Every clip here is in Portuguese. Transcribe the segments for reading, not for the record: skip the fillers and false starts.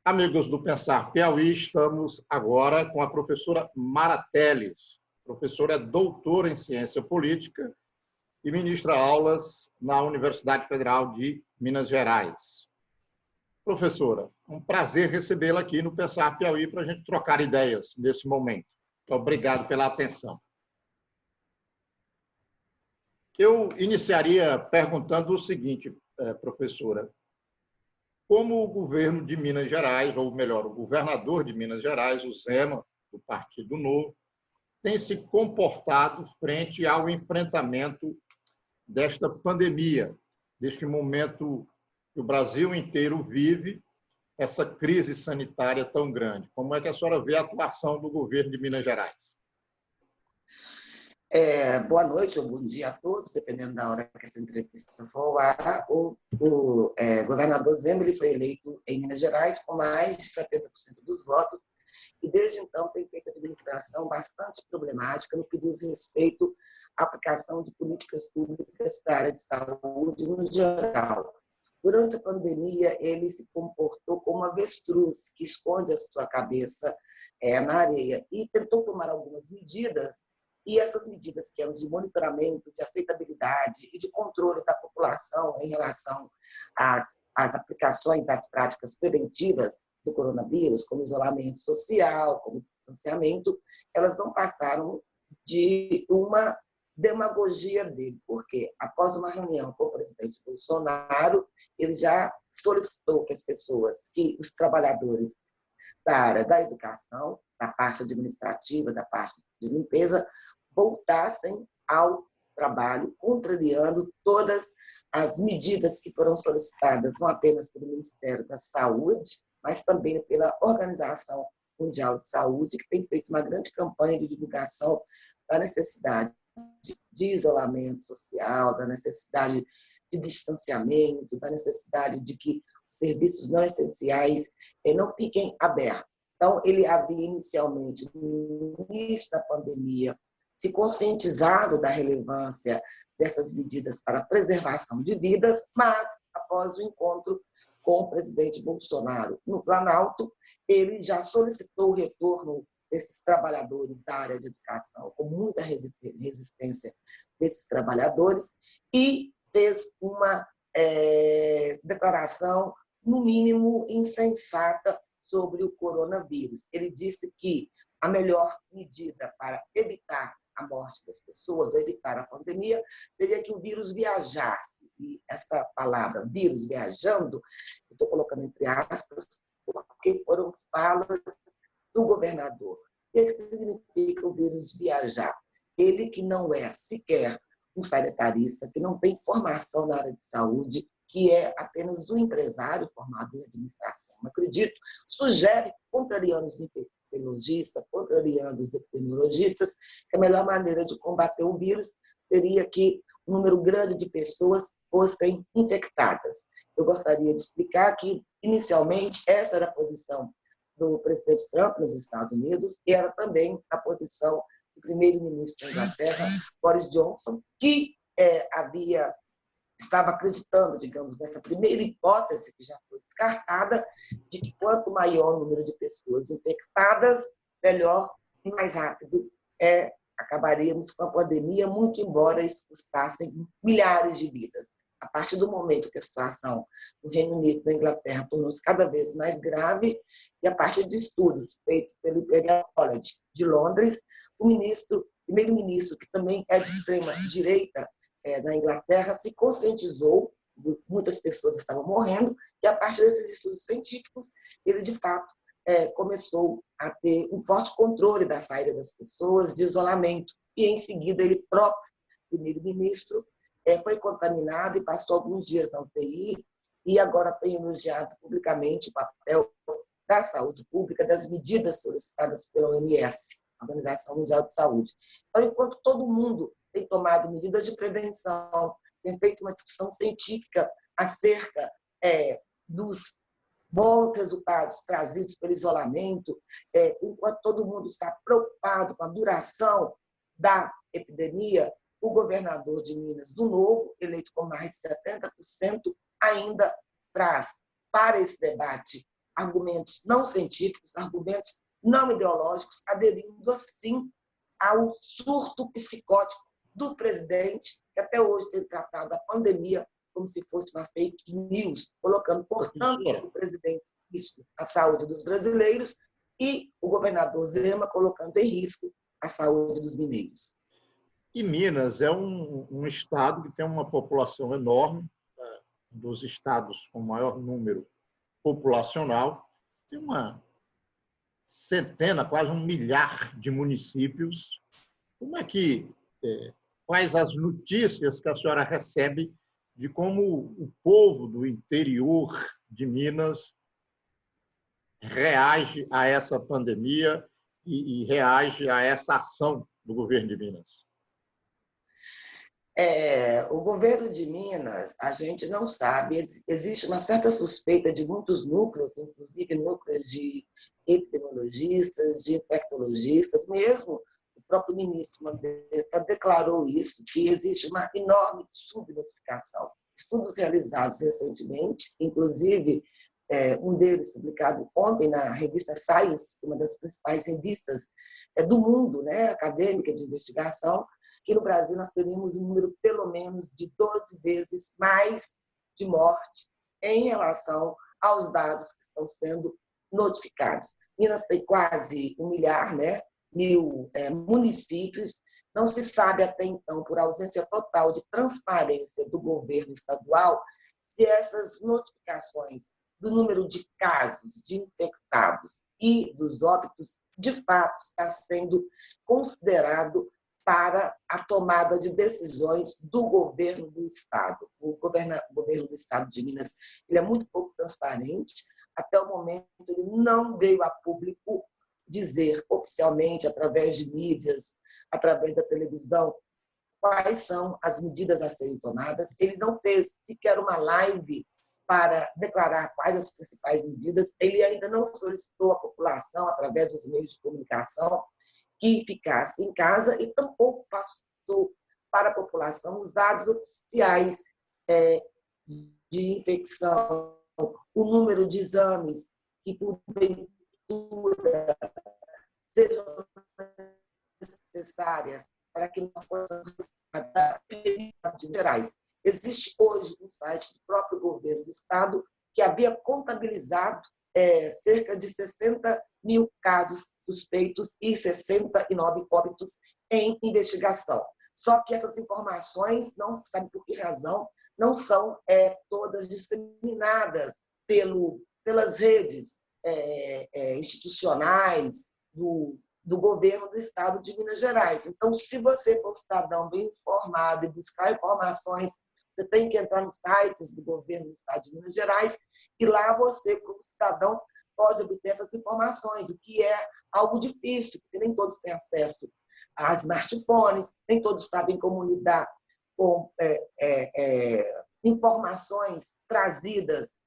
Amigos do Pensar Piauí, estamos agora com a professora Mara Teles. A professora é doutora em Ciência Política e ministra aulas na Universidade Federal de Minas Gerais. Professora, um prazer recebê-la aqui no Pensar Piauí para a gente trocar ideias nesse momento. Obrigado pela atenção. Eu iniciaria perguntando o seguinte, professora. Como o governo de Minas Gerais, ou melhor, o governador de Minas Gerais, o Zema, do Partido Novo, tem se comportado frente ao enfrentamento desta pandemia, deste momento que o Brasil inteiro vive, essa crise sanitária tão grande? Como é que a senhora vê a atuação do governo de Minas Gerais? Boa noite ou bom dia a todos, dependendo da hora que essa entrevista for ao ar. O governador Zema ele foi eleito em Minas Gerais com mais de 70% dos votos e, desde então, tem feito administração bastante problemática no que diz respeito à aplicação de políticas públicas para a área de saúde no geral. Durante a pandemia, ele se comportou como um avestruz que esconde a sua cabeça na areia e tentou tomar algumas medidas. E essas medidas que eram de monitoramento, de aceitabilidade e de controle da população em relação às aplicações das práticas preventivas do coronavírus, como isolamento social, como distanciamento, elas não passaram de uma demagogia dele. Por quê? Após uma reunião com o presidente Bolsonaro, ele já solicitou que as pessoas, que os trabalhadores da área da educação, da parte administrativa, da parte de limpeza, voltassem ao trabalho, contrariando todas as medidas que foram solicitadas, não apenas pelo Ministério da Saúde, mas também pela Organização Mundial de Saúde, que tem feito uma grande campanha de divulgação da necessidade de isolamento social, da necessidade de distanciamento, da necessidade de que os serviços não essenciais não fiquem abertos. Então, ele havia inicialmente, no início da pandemia, se conscientizado da relevância dessas medidas para a preservação de vidas, mas, após o encontro com o presidente Bolsonaro no Planalto, ele já solicitou o retorno desses trabalhadores da área de educação, com muita resistência desses trabalhadores, e fez uma declaração, no mínimo, insensata sobre o coronavírus. Ele disse que a melhor medida para evitar a morte das pessoas, ou evitar a pandemia, seria que o vírus viajasse. E essa palavra, vírus viajando, estou colocando entre aspas, porque foram falas do governador. O que significa o vírus viajar? Ele que não é sequer um sanitarista, que não tem formação na área de saúde, que é apenas um empresário formado em administração, não acredito, sugere, contrariando os epidemiologistas, contrariando os epidemiologistas, que a melhor maneira de combater o vírus seria que um número grande de pessoas fossem infectadas. Eu gostaria de explicar que, inicialmente, essa era a posição do presidente Trump nos Estados Unidos, e era também a posição do primeiro-ministro da Inglaterra, Boris Johnson, que estava acreditando, digamos, nessa primeira hipótese, que já foi descartada, de que quanto maior o número de pessoas infectadas, melhor e mais rápido acabaríamos com a pandemia, muito embora isso custasse milhares de vidas. A partir do momento que a situação no Reino Unido e na Inglaterra tornou-se cada vez mais grave, e a partir de estudos feitos pelo Imperial College de Londres, o primeiro-ministro, que também é de extrema direita, na Inglaterra, se conscientizou, muitas pessoas estavam morrendo, e a partir desses estudos científicos, ele, de fato, começou a ter um forte controle da saída das pessoas, de isolamento, e, em seguida, ele próprio, primeiro-ministro, foi contaminado e passou alguns dias na UTI, e agora tem elogiado publicamente o papel da saúde pública, das medidas solicitadas pela OMS, Organização Mundial de Saúde. Então, enquanto todo mundo tem tomado medidas de prevenção, tem feito uma discussão científica acerca dos bons resultados trazidos pelo isolamento, enquanto todo mundo está preocupado com a duração da epidemia, o governador de Minas, do Novo, eleito com mais de 70%, ainda traz para esse debate argumentos não científicos, argumentos não ideológicos, aderindo, assim, ao surto psicótico do presidente, que até hoje tem tratado a pandemia como se fosse uma fake news, colocando, portanto, o presidente em risco a saúde dos brasileiros e o governador Zema colocando em risco a saúde dos mineiros. E Minas é um estado que tem uma população enorme, um dos estados com maior número populacional, tem uma centena, quase 1 milhar de municípios. Como é que, quais as notícias que a senhora recebe de como o povo do interior de Minas reage a essa pandemia e reage a essa ação do governo de Minas? O governo de Minas, a gente não sabe, existe uma certa suspeita de muitos núcleos, inclusive núcleos de epidemiologistas, de infectologistas, mesmo o próprio ministro Mandetta declarou isso, que existe uma enorme subnotificação. Estudos realizados recentemente, inclusive um deles publicado ontem na revista Science, uma das principais revistas do mundo, né, acadêmica de investigação, que no Brasil nós teríamos um número pelo menos de 12 vezes mais de morte em relação aos dados que estão sendo notificados. Minas tem quase 1 milhar, né, mil municípios. Não se sabe até então, por ausência total de transparência do governo estadual, se essas notificações do número de casos de infectados e dos óbitos, de fato, está sendo considerado para a tomada de decisões do governo do Estado. O governo do Estado de Minas ele é muito pouco transparente. Até o momento, ele não veio a público dizer oficialmente, através de mídias, através da televisão, quais são as medidas a serem tomadas. Ele não fez sequer uma live para declarar quais as principais medidas. Ele ainda não solicitou à população, através dos meios de comunicação, que ficasse em casa e tampouco passou para a população os dados oficiais de infecção, o número de exames que, porventura, sejam necessárias para que nós possamos tratar de gerais. Existe hoje um site do próprio governo do Estado que havia contabilizado cerca de 60 mil casos suspeitos e 69 óbitos em investigação. Só que essas informações, não se sabe por que razão, não são todas disseminadas pelas redes institucionais do governo do Estado de Minas Gerais. Então, se você for um cidadão bem informado e buscar informações, você tem que entrar nos sites do governo do Estado de Minas Gerais e lá você, como cidadão, pode obter essas informações, o que é algo difícil, porque nem todos têm acesso a smartphones, nem todos sabem como lidar com informações trazidas,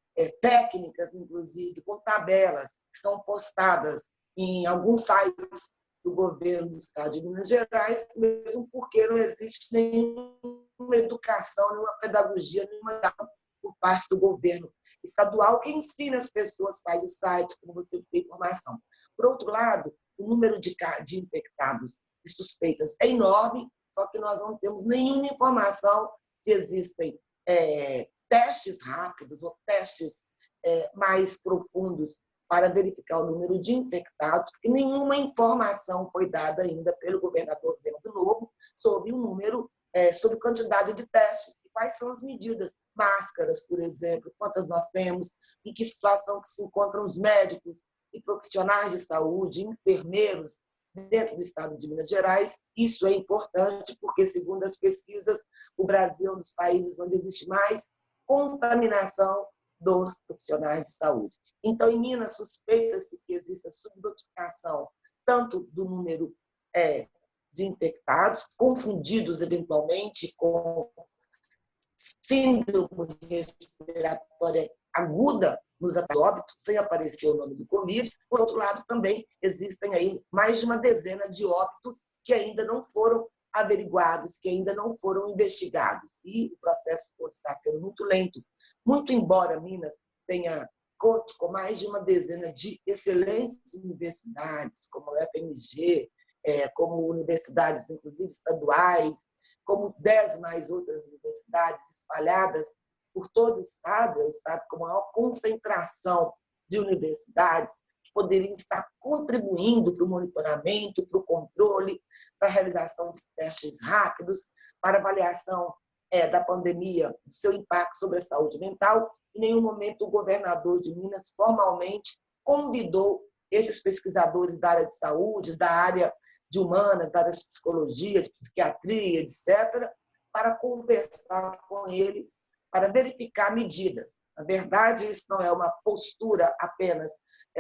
técnicas, inclusive, com tabelas que são postadas em alguns sites do governo do Estado de Minas Gerais, mesmo porque não existe nenhuma educação, nenhuma pedagogia, nenhuma por parte do governo estadual que ensina as pessoas quais os sites, como você tem informação. Por outro lado, o número de infectados e suspeitas é enorme, só que nós não temos nenhuma informação se existem testes rápidos ou testes mais profundos para verificar o número de infectados, porque nenhuma informação foi dada ainda pelo governador Zema do Novo sobre o número, sobre quantidade de testes e quais são as medidas. Máscaras, por exemplo, quantas nós temos, em que situação que se encontram os médicos e profissionais de saúde, enfermeiros, dentro do Estado de Minas Gerais. Isso é importante porque, segundo as pesquisas, o Brasil é um dos países onde existe mais contaminação dos profissionais de saúde. Então, em Minas, suspeita-se que exista subnotificação tanto do número de infectados, confundidos eventualmente com síndrome respiratória aguda nos óbitos, sem aparecer o nome do Covid. Por outro lado, também existem aí mais de uma dezena de óbitos que ainda não foram averiguados, que ainda não foram investigados. E o processo está sendo muito lento. Muito embora Minas tenha conte com mais de uma dezena de excelentes universidades, como a UFMG, como universidades, inclusive, estaduais, como 10 mais outras universidades espalhadas por todo o Estado, é o Estado com maior concentração de universidades, que poderiam estar contribuindo para o monitoramento, para o controle, para a realização de testes rápidos, para a avaliação da pandemia, do seu impacto sobre a saúde mental. Em nenhum momento o governador de Minas formalmente convidou esses pesquisadores da área de saúde, da área de humanas, da área de psicologia, de psiquiatria, etc., para conversar com ele, para verificar medidas. Na verdade, isso não é uma postura apenas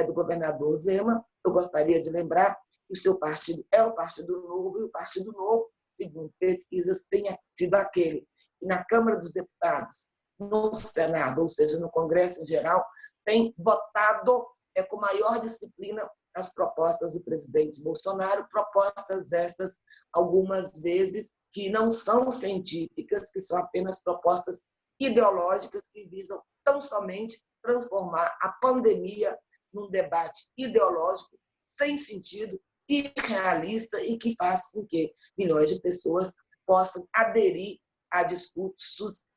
do governador Zema. Eu gostaria de lembrar que o seu partido é o Partido Novo, e o Partido Novo, segundo pesquisas, tenha sido aquele que na Câmara dos Deputados, no Senado, ou seja, no Congresso em geral, tem votado com maior disciplina as propostas do presidente Bolsonaro, propostas estas, algumas vezes, que não são científicas, que são apenas propostas ideológicas que visam tão somente transformar a pandemia num debate ideológico sem sentido, irrealista e que faz com que milhões de pessoas possam aderir a discursos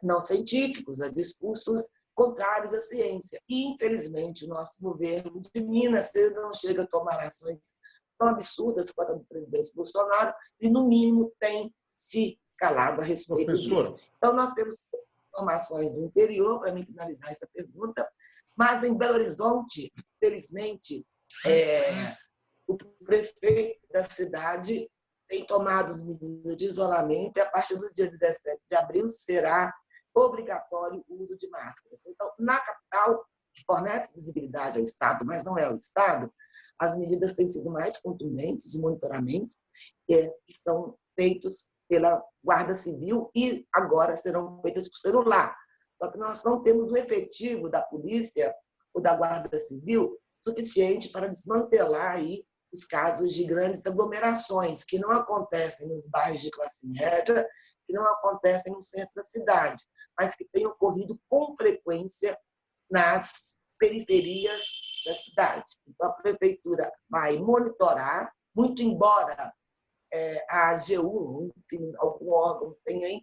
não científicos, a discursos contrários à ciência. E, infelizmente, o nosso governo de Minas não chega a tomar ações tão absurdas quanto a do presidente Bolsonaro e, no mínimo, tem se calado a respeito disso. Então, nós temos informações do interior, para mim finalizar essa pergunta, mas em Belo Horizonte, felizmente, o prefeito da cidade tem tomado medidas de isolamento e, a partir do dia 17 de abril, será obrigatório o uso de máscaras. Então, na capital, que fornece visibilidade ao Estado, mas não é o Estado, as medidas têm sido mais contundentes de monitoramento, que são feitos pela Guarda Civil e agora serão feitas por celular. Só que nós não temos o efetivo da polícia ou da Guarda Civil suficiente para desmantelar aí os casos de grandes aglomerações, que não acontecem nos bairros de classe média, que não acontecem no centro da cidade, mas que têm ocorrido com frequência nas periferias da cidade. Então, a prefeitura vai monitorar, muito embora a AGU, enfim, algum órgão tenha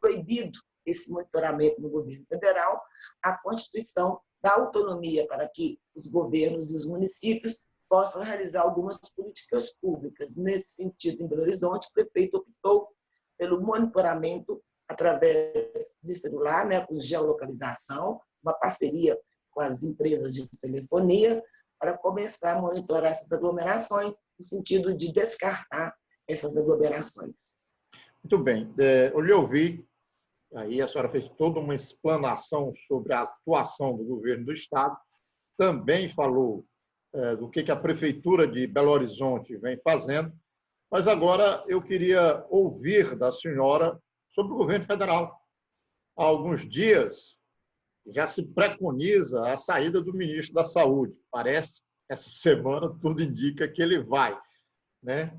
proibido esse monitoramento no governo federal, a Constituição dá autonomia para que os governos e os municípios possam realizar algumas políticas públicas. Nesse sentido, em Belo Horizonte, o prefeito optou pelo monitoramento através de celular, com geolocalização, uma parceria com as empresas de telefonia, para começar a monitorar essas aglomerações, no sentido de descartar essas aglomerações. Muito bem. Eu lhe ouvi, aí a senhora fez toda uma explanação sobre a atuação do governo do Estado, também falou do que a Prefeitura de Belo Horizonte vem fazendo, mas agora eu queria ouvir da senhora sobre o governo federal. Há alguns dias já se preconiza a saída do ministro da Saúde. Parece que essa semana tudo indica que ele vai, né?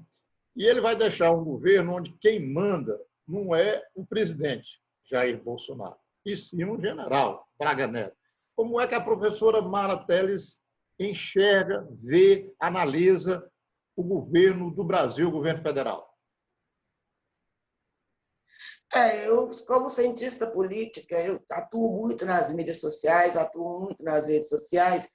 E ele vai deixar um governo onde quem manda não é o presidente Jair Bolsonaro, e sim um general, Braga Neto. Como é que a professora Mara Telles enxerga, vê, analisa o governo do Brasil, o governo federal? Eu, como cientista política, eu atuo muito nas mídias sociais, atuo muito nas redes sociais.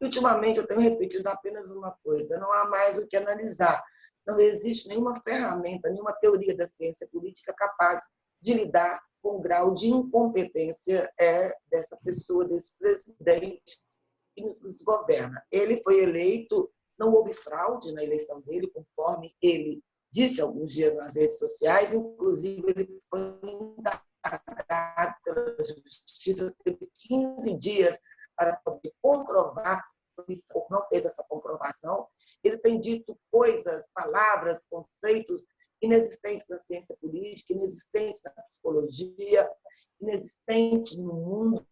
Ultimamente, eu tenho repetido apenas uma coisa: não há mais o que analisar. Não existe nenhuma ferramenta, nenhuma teoria da ciência política capaz de lidar com o grau de incompetência dessa pessoa, desse presidente que nos governa. Ele foi eleito, não houve fraude na eleição dele, conforme ele disse alguns dias nas redes sociais, inclusive ele foi indagado pela Justiça, teve 15 dias para poder comprovar, não fez essa comprovação. Ele tem dito coisas, palavras, conceitos inexistentes na ciência política, inexistentes na psicologia, inexistentes no mundo,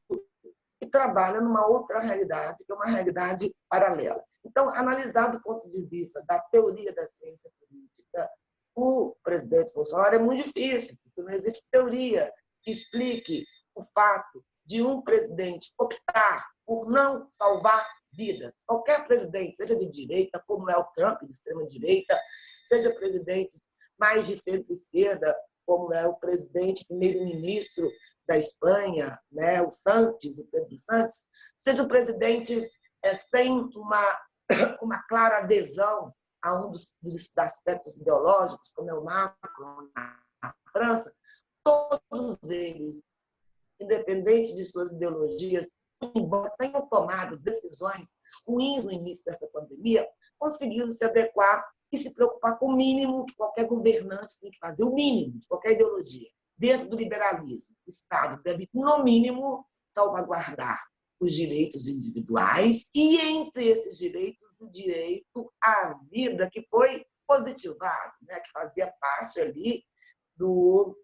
e trabalha numa outra realidade, que é uma realidade paralela. Então, analisar do ponto de vista da teoria da ciência política, o presidente Bolsonaro é muito difícil, porque não existe teoria que explique o fato de um presidente optar por não salvar vidas. Qualquer presidente, seja de direita, como é o Trump, de extrema-direita, seja presidentes mais de centro-esquerda, como é o presidente, primeiro-ministro da Espanha, né, o Santos, o Pedro Santos, sejam presidentes sem uma clara adesão a um dos aspectos ideológicos, como é o Macron na França, todos eles, independente de suas ideologias, embora tenham tomado decisões ruins no início dessa pandemia, conseguiram se adequar e se preocupar com o mínimo que qualquer governante tem que fazer, o mínimo de qualquer ideologia. Dentro do liberalismo, o Estado deve, no mínimo, salvaguardar os direitos individuais e, entre esses direitos, o direito à vida, que foi positivado, né? Que fazia parte ali do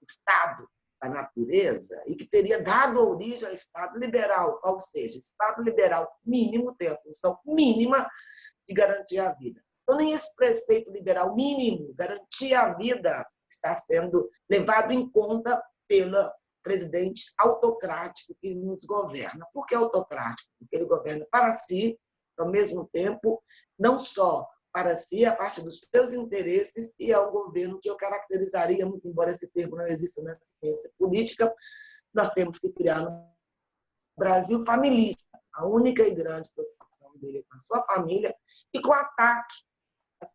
Estado da natureza e que teria dado origem ao Estado liberal, ou seja, o Estado liberal mínimo tem a função mínima de garantir a vida. Então, nem esse preceito liberal mínimo, garantir a vida, está sendo levado em conta pelo presidente autocrático que nos governa. Por que autocrático? Porque ele governa para si, ao mesmo tempo, não só para si, a parte dos seus interesses, e é um governo que eu caracterizaria, muito embora esse termo não exista na ciência política, nós temos que criar no Brasil familista. A única e grande preocupação dele é com a sua família e com o ataque à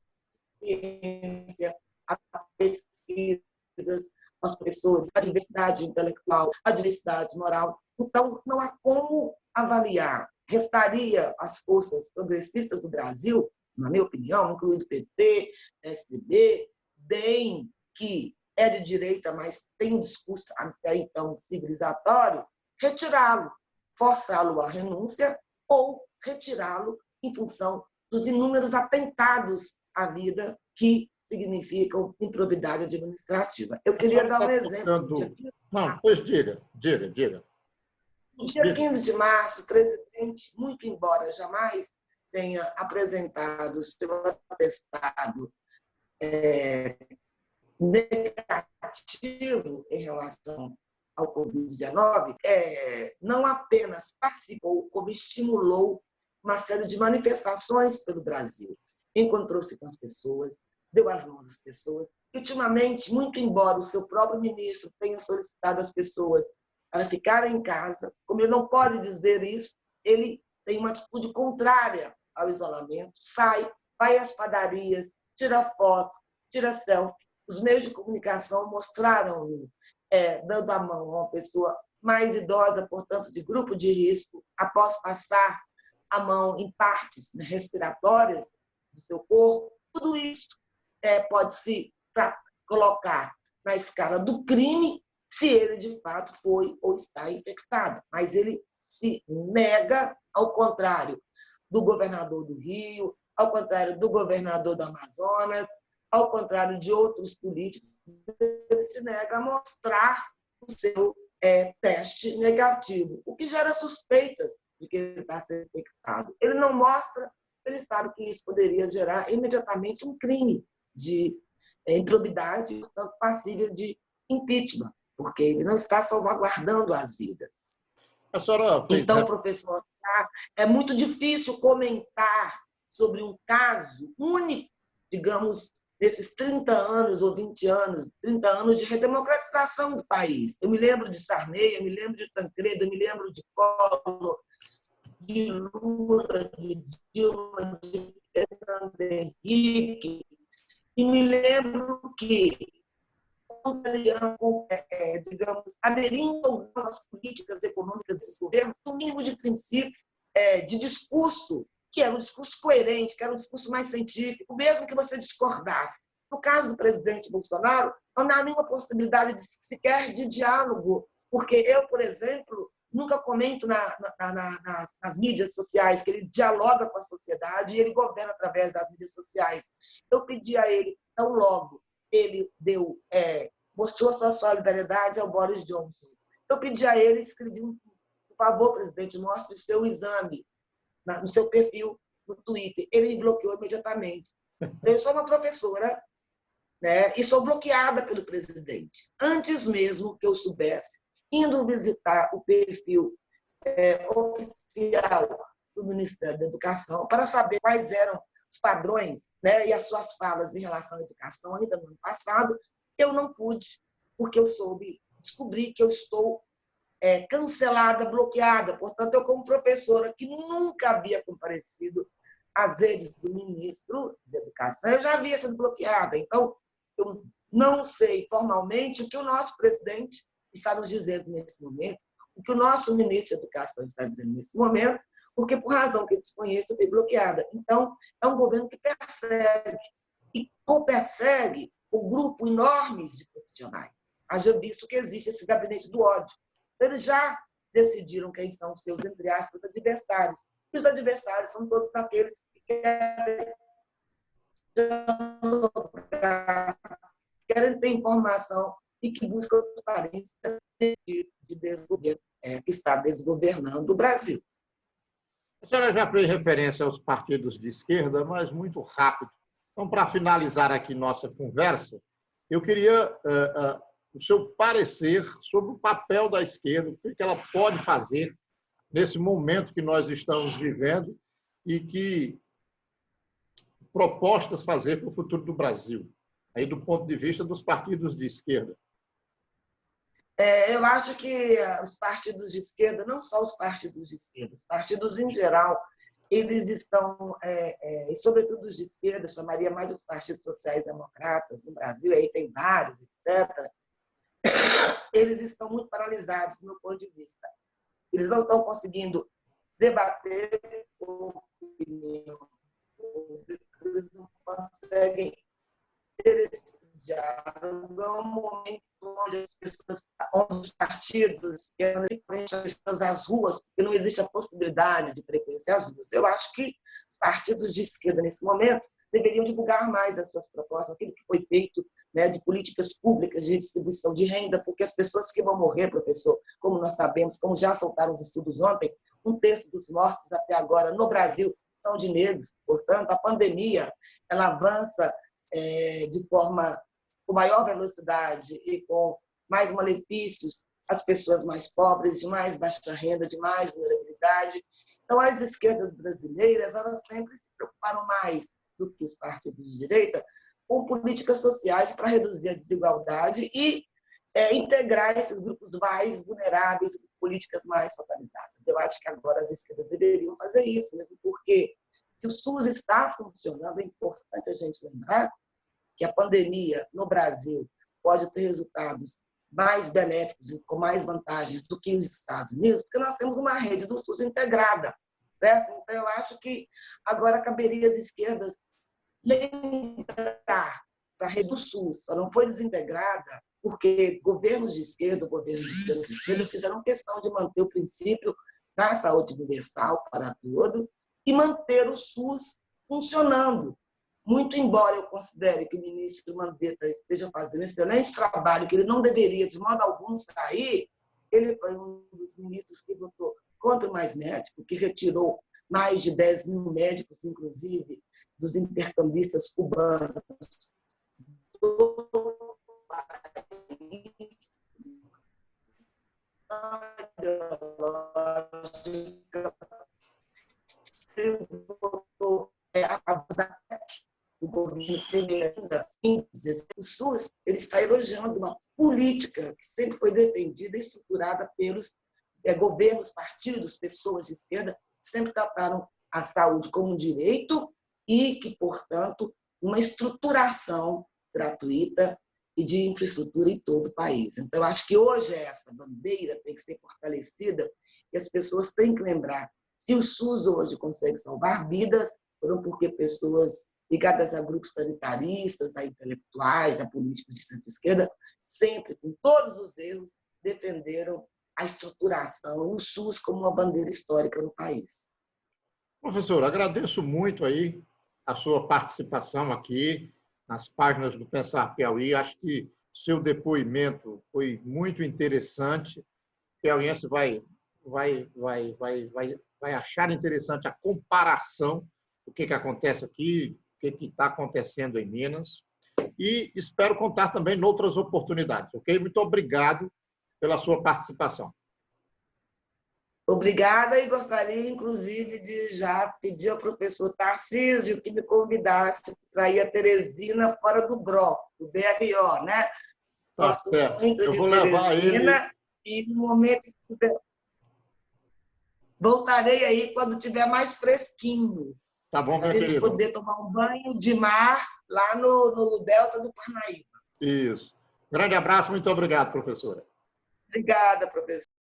ciência, a pesquisas, aos professores, a diversidade intelectual, a diversidade moral. Então, não há como avaliar. Restaria às forças progressistas do Brasil, na minha opinião, incluindo PT, PSDB, DEM, que é de direita, mas tem um discurso até então civilizatório, retirá-lo, forçá-lo à renúncia ou retirá-lo em função dos inúmeros atentados à vida que significam improbidade administrativa. Eu queria dar um exemplo. Não, pois diga. No dia 15 de março, o presidente, muito embora jamais tenha apresentado seu atestado negativo em relação ao Covid-19, não apenas participou, como estimulou uma série de manifestações pelo Brasil. Encontrou-se com as pessoas, deu as mãos às pessoas. E, ultimamente, muito embora o seu próprio ministro tenha solicitado às pessoas para ficarem em casa, como ele não pode dizer isso, ele tem uma atitude contrária ao isolamento, sai, vai às padarias, tira foto, tira selfie. Os meios de comunicação mostraram dando a mão a uma pessoa mais idosa, portanto, de grupo de risco, após passar a mão em partes respiratórias do seu corpo. Tudo isso pode se colocar na escala do crime se ele, de fato, foi ou está infectado. Mas ele se nega, ao contrário do governador do Rio, ao contrário do governador do Amazonas, ao contrário de outros políticos, ele se nega a mostrar o seu teste negativo, o que gera suspeitas de que ele está sendo infectado. Ele não mostra, ele sabe que isso poderia gerar imediatamente um crime de improbidade, portanto, passível de impeachment, porque ele não está salvaguardando as vidas. Então, professor, é muito difícil comentar sobre um caso único, digamos, desses 30 anos ou 20 anos, 30 anos de redemocratização do país. Eu me lembro de Sarney, eu me lembro de Tancredo, eu me lembro de Collor, de Lula, de Dilma, de Fernando Henrique, e me lembro que, digamos, aderindo ou não às políticas econômicas desses governos, um mínimo de princípio, de discurso, que era um discurso coerente, que era um discurso mais científico, mesmo que você discordasse. No caso do presidente Bolsonaro, não há nenhuma possibilidade sequer de diálogo, porque eu, por exemplo, nunca comento nas mídias sociais que ele dialoga com a sociedade e ele governa através das mídias sociais. Eu pedi a ele, tão logo, ele mostrou sua solidariedade ao Boris Johnson. Eu pedi a ele, escrevi por favor, presidente, mostre o seu exame no seu perfil no Twitter. Ele me bloqueou imediatamente. Eu sou uma professora, né, e sou bloqueada pelo presidente. Antes mesmo que eu soubesse indo visitar o perfil oficial do Ministério da Educação para saber quais eram os padrões, né, e as suas falas em relação à educação ainda no ano passado. Eu não pude, porque eu descobri que eu estou cancelada, bloqueada. Portanto, eu, como professora que nunca havia comparecido às redes do ministro da Educação, eu já havia sido bloqueada. Então, eu não sei formalmente o que o nosso presidente está nos dizendo nesse momento, o que o nosso ministro da Educação está dizendo nesse momento, porque, por razão que eu desconheço, eu fui bloqueada. Então, é um governo que persegue e co-persegue um grupo enorme de profissionais. Haja visto que existe esse gabinete do ódio. Eles já decidiram quem são os seus, entre aspas, adversários. E os adversários são todos aqueles que querem ter informação e que buscam transparência de desgoverno, que está desgovernando o Brasil. A senhora já fez referência aos partidos de esquerda, mas muito rápido. Então, para finalizar aqui nossa conversa, eu queria o seu parecer sobre o papel da esquerda, o que ela pode fazer nesse momento que nós estamos vivendo e que propostas fazer para o futuro do Brasil, aí do ponto de vista dos partidos de esquerda. Eu acho que os partidos de esquerda, não só os partidos de esquerda, os partidos em geral, eles estão, e sobretudo os de esquerda, chamaria mais os partidos sociais-democratas no Brasil, aí tem vários, etc., eles estão muito paralisados, do meu ponto de vista. Eles não estão conseguindo debater opinião pública, eles não conseguem ter esse diálogo. É um momento onde os partidos querem as pessoas às ruas, porque não existe a possibilidade de frequência às ruas. Eu acho que os partidos de esquerda, nesse momento, deveriam divulgar mais as suas propostas, aquilo que foi feito, né, de políticas públicas de distribuição de renda, porque as pessoas que vão morrer, professor, como nós sabemos, como já soltaram os estudos ontem, 1/3 dos mortos até agora no Brasil são de negros. Portanto, a pandemia ela avança de forma com maior velocidade e com mais malefícios às pessoas mais pobres, de mais baixa renda, de mais vulnerabilidade. Então, as esquerdas brasileiras elas sempre se preocuparam mais do que os partidos de direita com políticas sociais para reduzir a desigualdade e integrar esses grupos mais vulneráveis com políticas mais focalizadas. Eu acho que agora as esquerdas deveriam fazer isso, mesmo porque se o SUS está funcionando, é importante a gente lembrar que a pandemia no Brasil pode ter resultados mais benéficos e com mais vantagens do que os Estados Unidos, porque nós temos uma rede do SUS integrada, certo? Então, eu acho que agora caberia às esquerdas lembrar da rede do SUS, só não foi desintegrada porque governos de esquerda, governos de esquerda fizeram questão de manter o princípio da saúde universal para todos e manter o SUS funcionando. Muito embora eu considere que o ministro Mandetta esteja fazendo um excelente trabalho, que ele não deveria, de modo algum, sair, ele foi um dos ministros que votou contra o Mais Médico, que retirou mais de 10 mil médicos, inclusive, dos intercambistas cubanos do país. Ele votou a favor da o governo ainda o SUS ele está elogiando uma política que sempre foi defendida e estruturada pelos governos, partidos, pessoas de esquerda, que sempre trataram a saúde como um direito e que, portanto, uma estruturação gratuita e de infraestrutura em todo o país. Então, acho que hoje essa bandeira tem que ser fortalecida e as pessoas têm que lembrar, se o SUS hoje consegue salvar vidas, foram porque pessoas ligadas a grupos sanitaristas, a intelectuais, a políticos de centro-esquerda, sempre, com todos os erros, defenderam a estruturação e o SUS como uma bandeira histórica no país. Professor, agradeço muito aí a sua participação aqui nas páginas do Pensar Piauí. Acho que seu depoimento foi muito interessante. O piauiense vai achar interessante a comparação do que acontece aqui, o que está acontecendo em Minas. E espero contar também em outras oportunidades. Ok? Muito obrigado pela sua participação. Obrigada, e gostaria, inclusive, de já pedir ao professor Tarcísio que me convidasse para ir a Teresina fora do BRO, do BRO, né? Tá Gosto certo. muito Eu de vou levar Teresina e, no momento que tiver, voltarei aí quando tiver mais fresquinho, Tá bom, para a minha gente querida. poder tomar um banho de mar lá no Delta do Parnaíba. Isso. Grande abraço, muito obrigado, professora. Obrigada, professor.